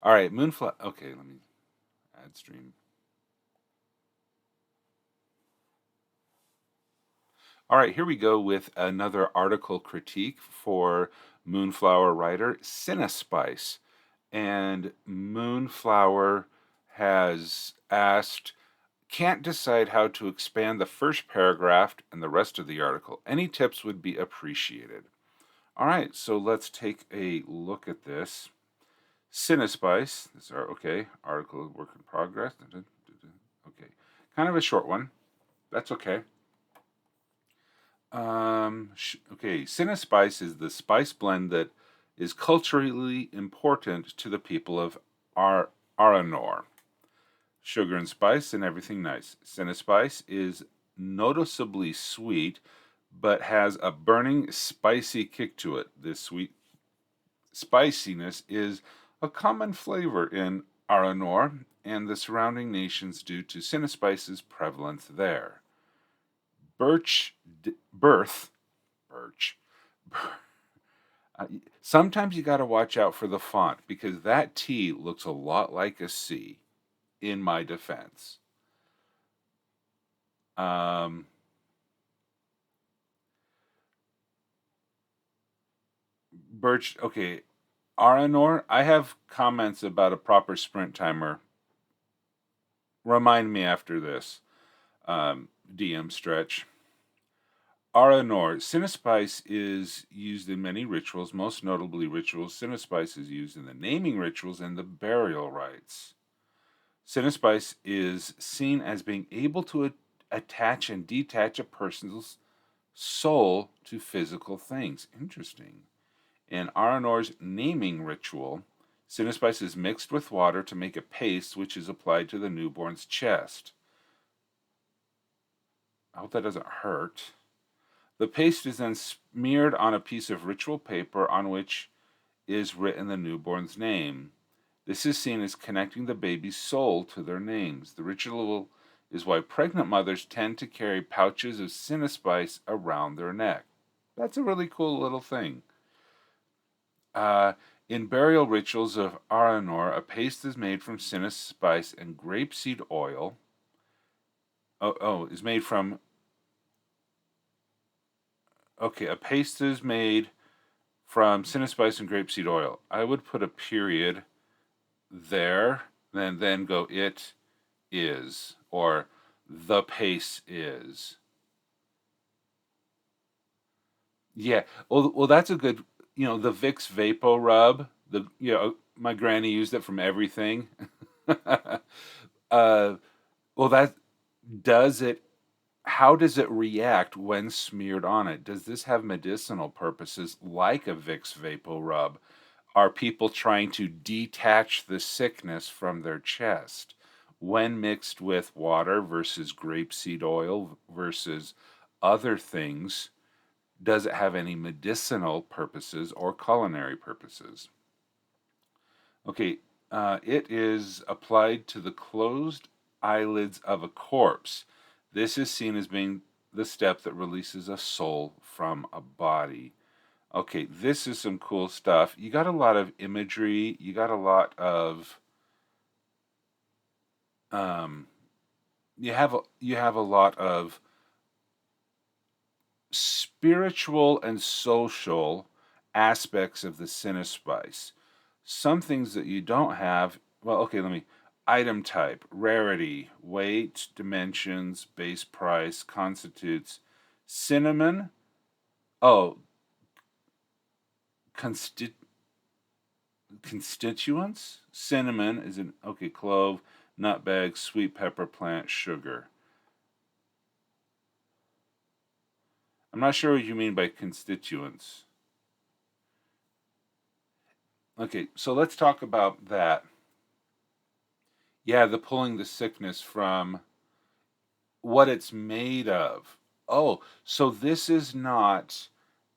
All right, moonflower. Okay, let me add stream. All right, here we go with another article critique for Moonflower writer Cinnaspice. And Moonflower has asked, can't decide how to expand the first paragraph and the rest of the article. Any tips would be appreciated. All right, so let's take a look at this. Cinnaspice, this is our, okay, article work in progress. Okay, kind of a short one. That's okay. Okay, Cinnaspice is the spice blend that is culturally important to the people of Aranor. Sugar and spice and everything nice. Cinnaspice is noticeably sweet, but has a burning, spicy kick to it. This sweet spiciness is a common flavor in Aranor and the surrounding nations due to Cinnaspice's prevalence there. Birch, birth, birch. Sometimes you got to watch out for the font because that T looks a lot like a C. In my defense, um, Birch. Okay, Aranor. I have comments about a proper sprint timer. Remind me after this, DM stretch. Aranor. Cinnaspice is used in many rituals, most notably rituals. Cinnaspice is used in the naming rituals and the burial rites. Cinnaspice is seen as being able to attach and detach a person's soul to physical things. Interesting. In Aranor's naming ritual, Cinnaspice is mixed with water to make a paste which is applied to the newborn's chest. I hope that doesn't hurt. The paste is then smeared on a piece of ritual paper on which is written the newborn's name. This is seen as connecting the baby's soul to their names. The ritual is why pregnant mothers tend to carry pouches of Cinnaspice around their neck. That's a really cool little thing. In burial rituals of Aranor, a paste is made from Cinnaspice and grapeseed oil. Is made from. Okay, a paste is made from Cinnaspice and grapeseed oil. I would put a period there, then go it is, or the paste is. Yeah. Well, that's a good. The Vicks Vapo Rub. My granny used it from everything. Well, that does it. How does it react when smeared on it? Does this have medicinal purposes like a Vicks Vapo Rub? Are people trying to detach the sickness from their chest? When mixed with water versus grapeseed oil versus other things, does it have any medicinal purposes or culinary purposes? Okay, it is applied to the closed eyelids of a corpse. This is seen as being the step that releases a soul from a body. Okay, this is some cool stuff. You got a lot of imagery. You got a lot of um, you have a lot of spiritual and social aspects of the Cinnaspice. Some things that you don't have. Well, okay, let me. Item type, rarity, weight, dimensions, base price, constitutes cinnamon. Oh, consti- constituents. Cinnamon is an okay. Clove, nutmeg, sweet pepper plant, sugar. I'm not sure what you mean by constituents. Okay, so let's talk about that. Yeah, the pulling the sickness from what it's made of. Oh, so this is not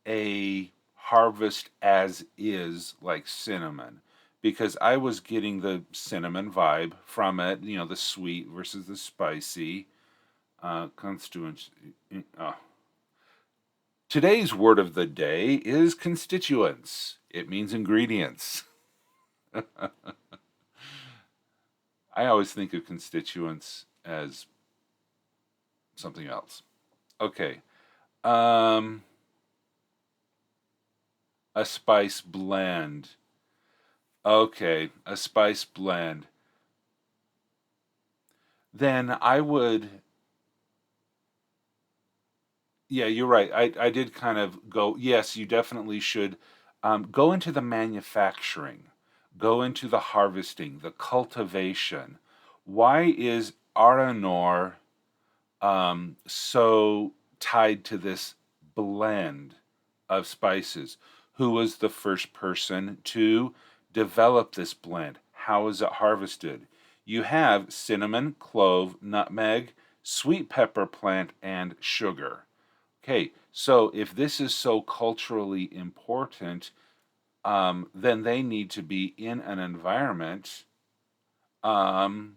a harvest as is like cinnamon, because I was getting the cinnamon vibe from it, the sweet versus the spicy. Constituents. Oh. Today's word of the day is constituents. It means ingredients. I always think of constituents as something else. Okay. Um, a spice blend. Okay, a spice blend. Then I would, yeah, you're right. I did kind of go, yes, you definitely should go into the manufacturing, go into the harvesting, the cultivation. Why is Aranor so tied to this blend of spices? Who was the first person to develop this blend? How is it harvested? You have cinnamon, clove, nutmeg, sweet pepper plant, and sugar. Okay, so if this is so culturally important, then they need to be in an environment um,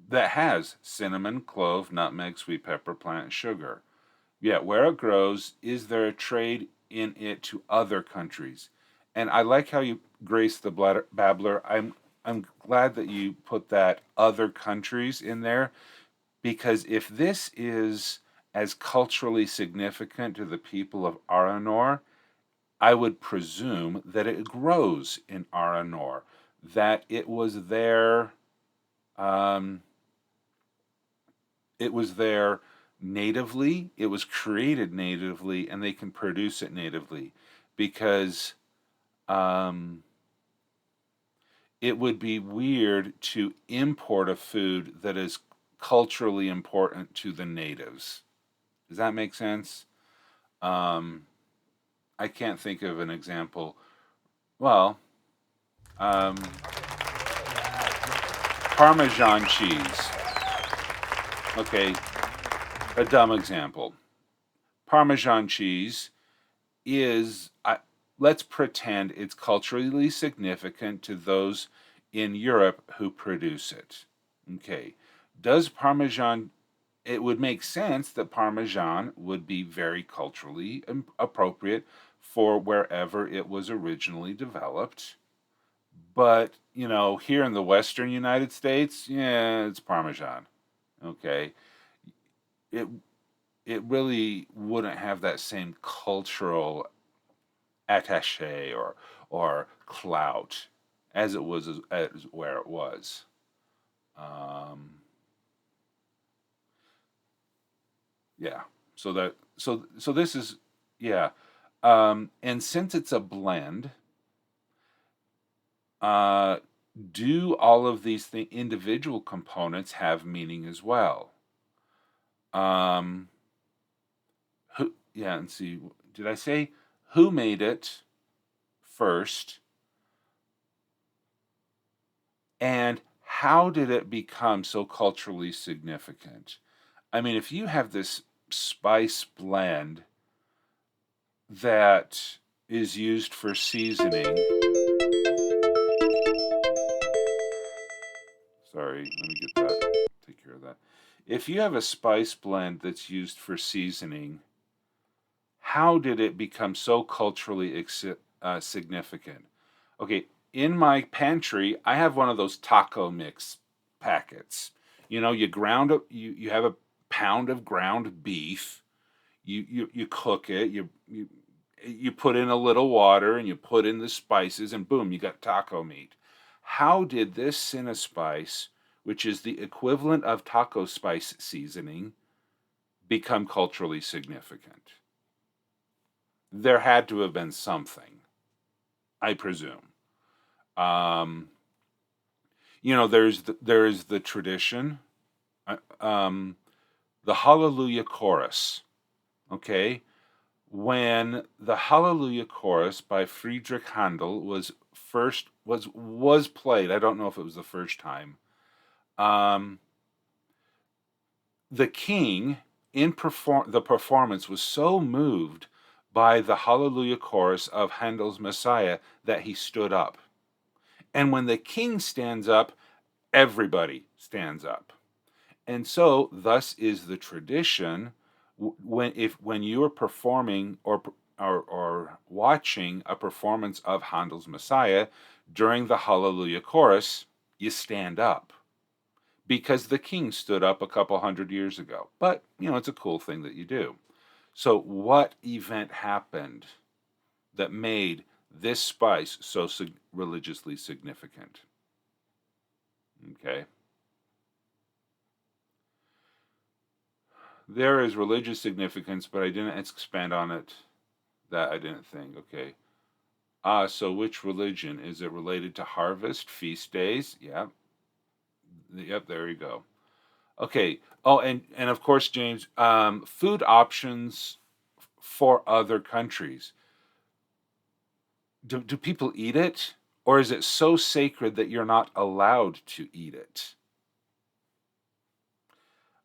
that has cinnamon, clove, nutmeg, sweet pepper plant, and sugar. Yet where it grows, is there a trade in it to other countries? And I like how you grace the babbler. I'm glad that you put that other countries in there, because if this is as culturally significant to the people of Aranor, I would presume that it grows in Aranor, that um, it was there natively, it was created natively, and they can produce it natively, because um, it would be weird to import a food that is culturally important to the natives. Does that make sense? Um, I can't think of an example. Well, um, Parmesan cheese. Okay, a dumb example. Parmesan cheese is, let's pretend it's culturally significant to those in Europe who produce it. Okay, does Parmesan, it would make sense that Parmesan would be very culturally appropriate for wherever it was originally developed. But, here in the Western United States, yeah, it's Parmesan. Okay. It it really wouldn't have that same cultural attaché or clout as it was as where it was. Um, yeah. So this is, yeah. And since it's a blend, uh, do all of these individual components have meaning as well? Um, yeah, and see, did I say who made it first, and how did it become so culturally significant? I mean, if you have this spice blend that is used for seasoning, sorry, let me get that, take care of that. If you have a spice blend that's used for seasoning, how did it become so culturally significant? Okay, in my pantry, I have one of those taco mix packets. You have a pound of ground beef. You cook it. You put in a little water and you put in the spices, and boom, you got taco meat. How did this Cinnaspice, which is the equivalent of taco spice seasoning, become culturally significant? There had to have been something, I presume. Um, there's the tradition, um, the Hallelujah Chorus. Okay, when the Hallelujah Chorus by Friedrich Handel was played, I don't know if it was the first time. Um, the king in the performance was so moved by the Hallelujah Chorus of Handel's Messiah that he stood up. And when the king stands up, everybody stands up. And so, thus is the tradition. When you are performing or watching a performance of Handel's Messiah during the Hallelujah Chorus, you stand up. because the king stood up a couple hundred years ago. But, it's a cool thing that you do. So, what event happened that made this spice so religiously significant? Okay. There is religious significance, but I didn't expand on it. That I didn't think. Okay. So which religion? Is it related to harvest, feast days? Yeah. Yep, there you go. Okay. Oh, and of course, James, food options for other countries. Do people eat it? Or is it so sacred that you're not allowed to eat it?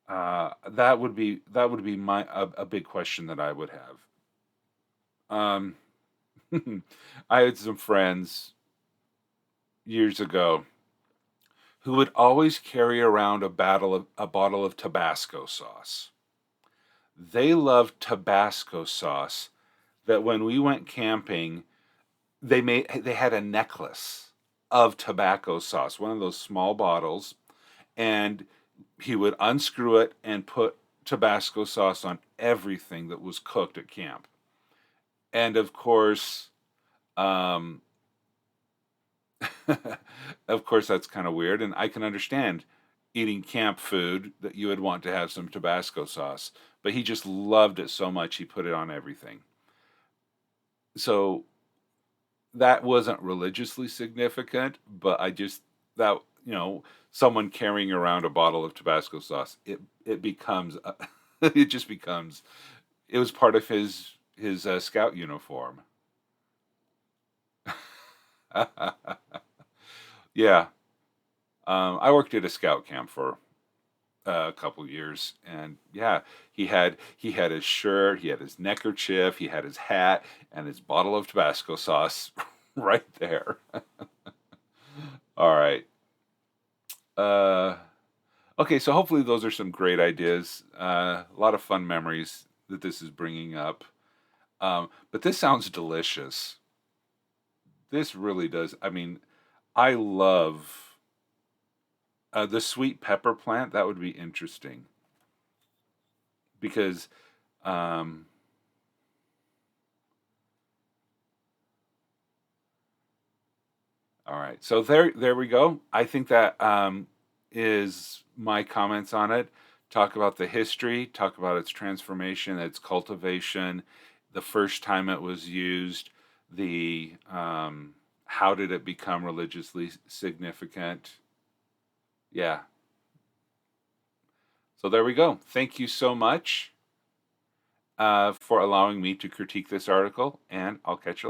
That would be a big question that I would have. Um, I had some friends years ago who would always carry around a bottle of Tabasco sauce. They loved Tabasco sauce that when we went camping, they had a necklace of tobacco sauce, one of those small bottles, and he would unscrew it and put Tabasco sauce on everything that was cooked at camp. And of course, um, of course, that's kind of weird, and I can understand eating camp food that you would want to have some Tabasco sauce, but he just loved it so much he put it on everything. So that wasn't religiously significant, but I just that someone carrying around a bottle of Tabasco sauce, it becomes it just becomes it was part of his scout uniform. Yeah, I worked at a scout camp for a couple years, and yeah, he had his shirt, he had his neckerchief, he had his hat, and his bottle of Tabasco sauce right there. All right. Uh, okay, so hopefully those are some great ideas. A lot of fun memories that this is bringing up. But this sounds delicious. This really does. I mean, I love the sweet pepper plant. That would be interesting because um, all right. So there we go. I think that is my comments on it. Talk about the history, talk about its transformation, its cultivation, the first time it was used, the how did it become religiously significant? Yeah. So there we go. Thank you so much for allowing me to critique this article, and I'll catch you later.